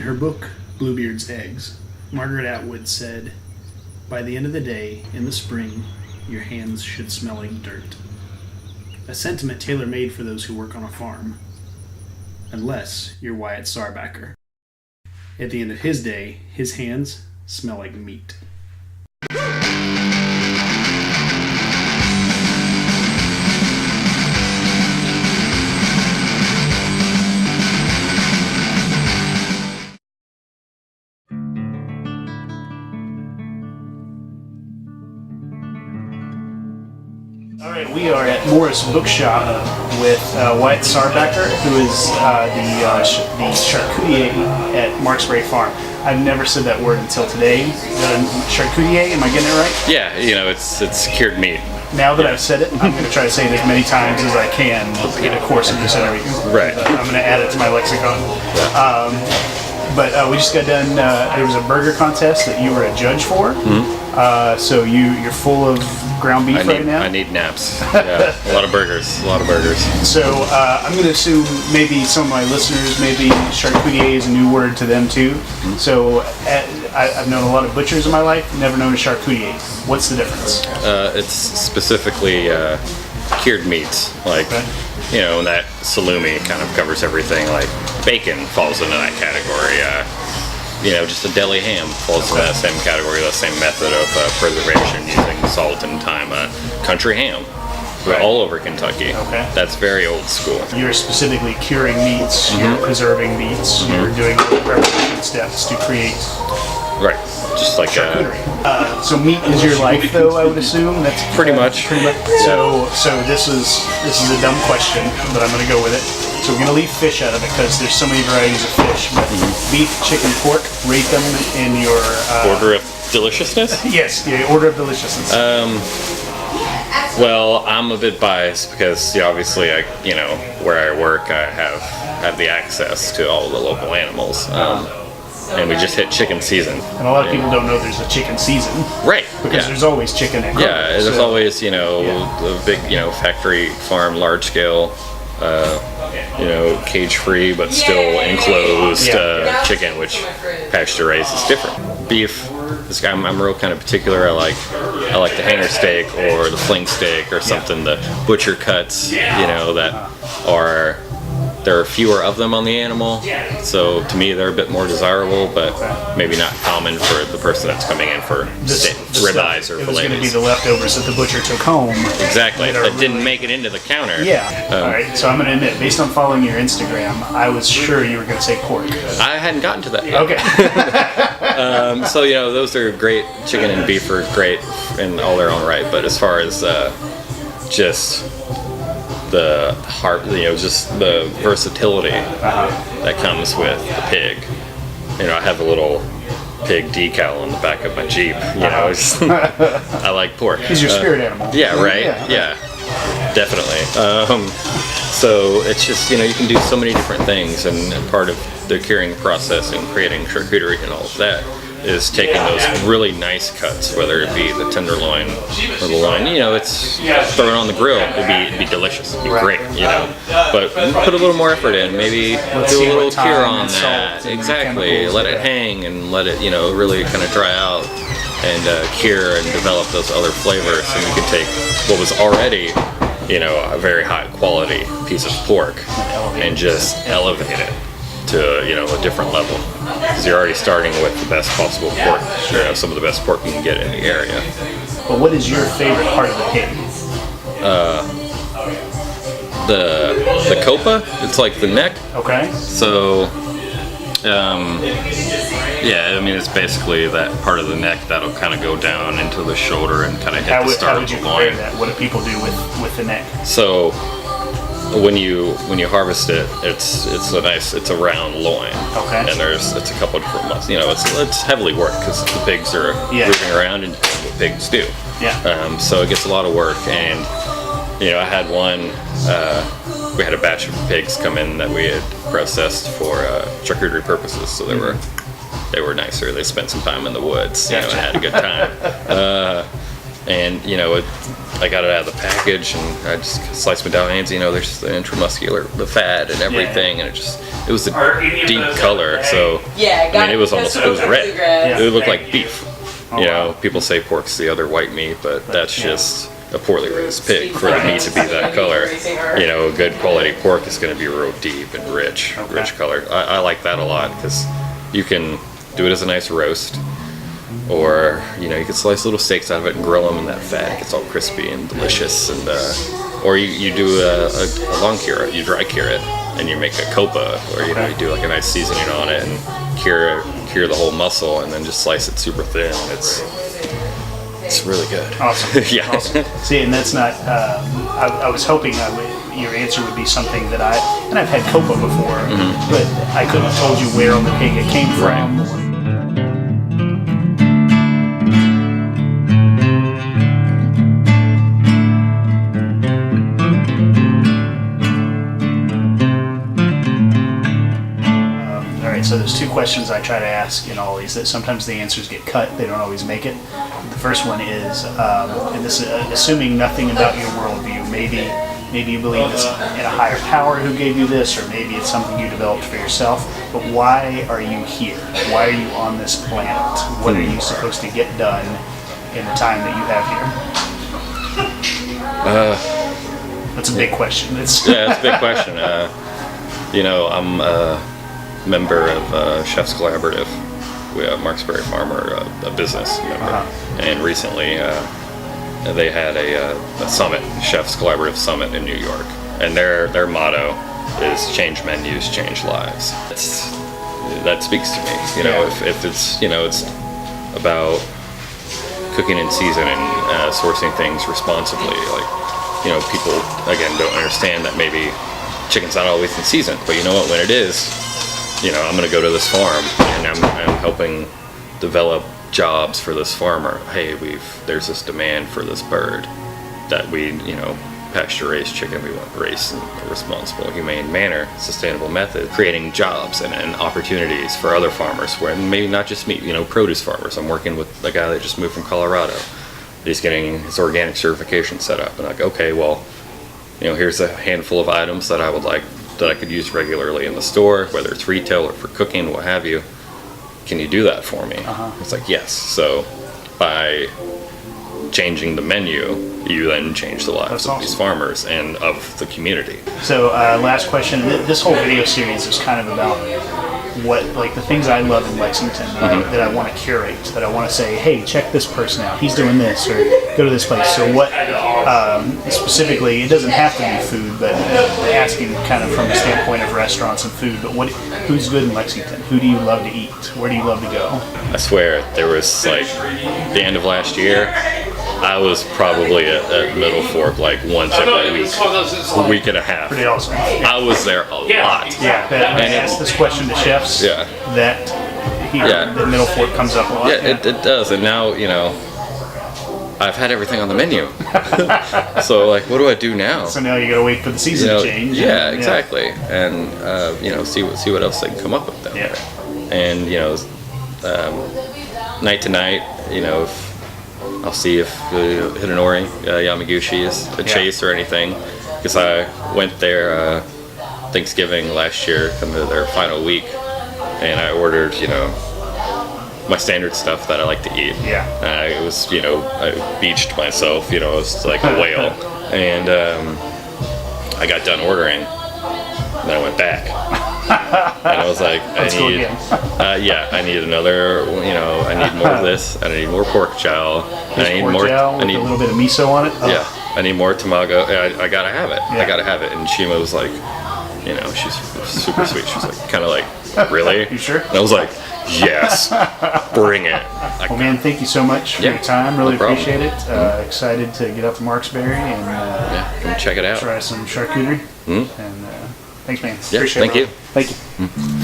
her book, Bluebeard's Eggs, Margaret Atwood said, "By the end of the day, in the spring, your hands should smell like dirt." A sentiment tailor-made for those who work on a farm. Unless you're Wyatt Sarbacker. At the end of his day, his hands smell like meat. Alright, we are at Morris Bookshop with Wyatt Sarbacker, who is the charcutier at Marksberry Farm. I've never said that word until today. Charcutier, am I getting it right? Yeah, it's cured meat. Now that I've said it, I'm going to try to say it as many times as I can in the course of this interview. Right. I'm going to add it to my lexicon. But we just got done, there was a burger contest that you were a judge for. Mm-hmm. So you're full of ground beef right now? I need naps. Yeah, a lot of burgers. So I'm going to assume maybe some of my listeners, maybe charcutier is a new word to them too. Mm-hmm. So I've known a lot of butchers in my life, never known a charcutier. What's the difference? It's specifically cured meats, like, you know, that salumi kind of covers everything, like bacon falls into that category. You know, just a deli ham falls in that same category, that same method of preservation using salt and thyme. Country ham, all over Kentucky. Okay. That's very old school. You're specifically curing meats, you're preserving meats, you're doing all the preparation steps to create. Right, just like charcuterie. So meat is your life, though, I would assume. That's pretty much. So this is a dumb question, but I'm going to go with it. So we're going to leave fish out of it because there's so many varieties of fish. But beef, chicken, pork, rate them in your order of deliciousness. Yes, the order of deliciousness. Well, I'm a bit biased because obviously, where I work, I have the access to all the local animals. And we just hit chicken season. And a lot of people don't know there's a chicken season. Right. Because there's always chicken at Yeah, there's always, the big, factory farm, large scale, cage-free but still enclosed chicken, which pasture raised is different. Beef, I'm real kind of particular. I like the hanger steak or the fling steak or something. The butcher cuts, there are fewer of them on the animal, so to me they're a bit more desirable, but maybe not common for the person that's coming in for ribeyes or fillets. It was going to be the leftovers that the butcher took home. Exactly, that didn't make it into the counter. Yeah. All right, so I'm going to admit, based on following your Instagram, I was sure you were going to say pork. I hadn't gotten to that yet. Okay. So, those are great. Chicken and beef are great in all their own right, but as far as just the heart, just the versatility that comes with the pig. I have a little pig decal on the back of my Jeep. I like pork. He's your spirit animal. Yeah, right. Yeah, definitely. So it's just you can do so many different things, and part of the curing process and creating charcuterie and all of that is taking those really nice cuts, whether it be the tenderloin or the loin. It's throw it on the grill. It'd be delicious. It'd be great. But put a little more effort in. Maybe do a little cure on that. Exactly. Let it hang and let it really kind of dry out and cure and develop those other flavors. And you can take what was already a very high quality piece of pork and just elevate it to a different level, because you're already starting with the best possible pork. Some of the best pork you can get in the area. But what is your favorite part of the pig? The copa. It's like the neck. Okay. So it's basically that part of the neck that'll kind of go down into the shoulder and kind of hit the start of the loin. What do people do with the neck? So when you harvest it, it's a round loin. Okay. And it's a couple of different months. It's heavily worked because the pigs are moving around and doing what pigs do. Yeah. So it gets a lot of work, and I had one. We had a batch of pigs come in that we had processed for charcuterie purposes. So they were nicer. They spent some time in the woods. I had a good time. And I got it out of the package, and I just sliced medallions. There's the intramuscular, the fat, and everything, and it was a deep color. So it was red. Yeah. It looked like beef. People say pork's the other white meat, but that's just a poorly raised pig for the meat to be that color. A good quality pork is going to be real deep and rich color. I like that a lot because you can do it as a nice roast. Or you can slice little steaks out of it and grill them, and that fat gets all crispy and delicious. And or you do a long cure it, you dry cure it, and you make a copa, or you do like a nice seasoning on it and cure the whole muscle, and then just slice it super thin. It's really good. Awesome. Yeah. Awesome. See, and that's not. I was hoping your answer would be something that I've had copa before, but I couldn't have told you where on the pig it came from. Right. So there's two questions I try to ask in all these that sometimes the answers get cut, they don't always make it. The first one is, and this is assuming nothing about your worldview, maybe you believe it's in a higher power who gave you this, or maybe it's something you developed for yourself, but why are you here? Why are you on this planet? What are you supposed to get done in the time that you have here? That's a big question. It's a big question. I'm member of Chef's Collaborative. We have Marksberry Farm, a business member, and recently they had a summit, Chef's Collaborative Summit in New York, and their motto is change menus, change lives. That speaks to me. If it's it's about cooking in season and sourcing things responsibly. Like people again don't understand that maybe chicken's not always in season, but you know what? When it is. I'm going to go to this farm, and I'm helping develop jobs for this farmer. Hey, there's this demand for this bird that we, pasture-raised chicken. We want raised in a responsible, humane manner, sustainable method, creating jobs and opportunities for other farmers, where maybe not just me, produce farmers. I'm working with a guy that just moved from Colorado. He's getting his organic certification set up, and okay, well, here's a handful of items that I would like that I could use regularly in the store, whether it's retail or for cooking, what have you. Can you do that for me? It's like, yes. So by changing the menu, you then change the lives of these farmers and of the community. So last question. This whole video series is kind of about the things I love in Lexington that I want to curate, that I want to say, hey, check this person out. He's doing this, or go to this place. So what specifically, it doesn't have to be food, but asking kind of from the standpoint of restaurants and food, but who's good in Lexington? Who do you love to eat? Where do you love to go? I swear, there was the end of last year, I was probably at Middle Fork once every week, a week and a half. Pretty awesome. Yeah. I was there a lot. Yeah, I asked this question to chefs. Yeah. That Middle Fork comes up a lot. Yeah, it does. And now, I've had everything on the menu. So, what do I do now? So now you gotta wait for the season to change. Yeah, exactly. And, see what else they can come up with down there. And, night to night, I'll see if hit an ori, Yamaguchi is a chase or anything. Because I went there Thanksgiving last year, come to their final week, and I ordered, my standard stuff that I like to eat. Yeah. It was, I beached myself, it was like a whale. And I got done ordering, and then I went back. And I was like, I need another, I need more of this, and I need more pork jow. I need more, a little bit of miso on it. Oh. Yeah, I need more tamago. I gotta have it. Yeah. I gotta have it. And Shima was like, she's super sweet. She was like, kind of like, really? You sure? And I was like, yes, bring it. Well, man, thank you so much for your time. Really no appreciate it. Excited to get up to Marksberry and come check it out. Try some charcuterie. And thanks, man. Yeah, appreciate thank you. Thank you.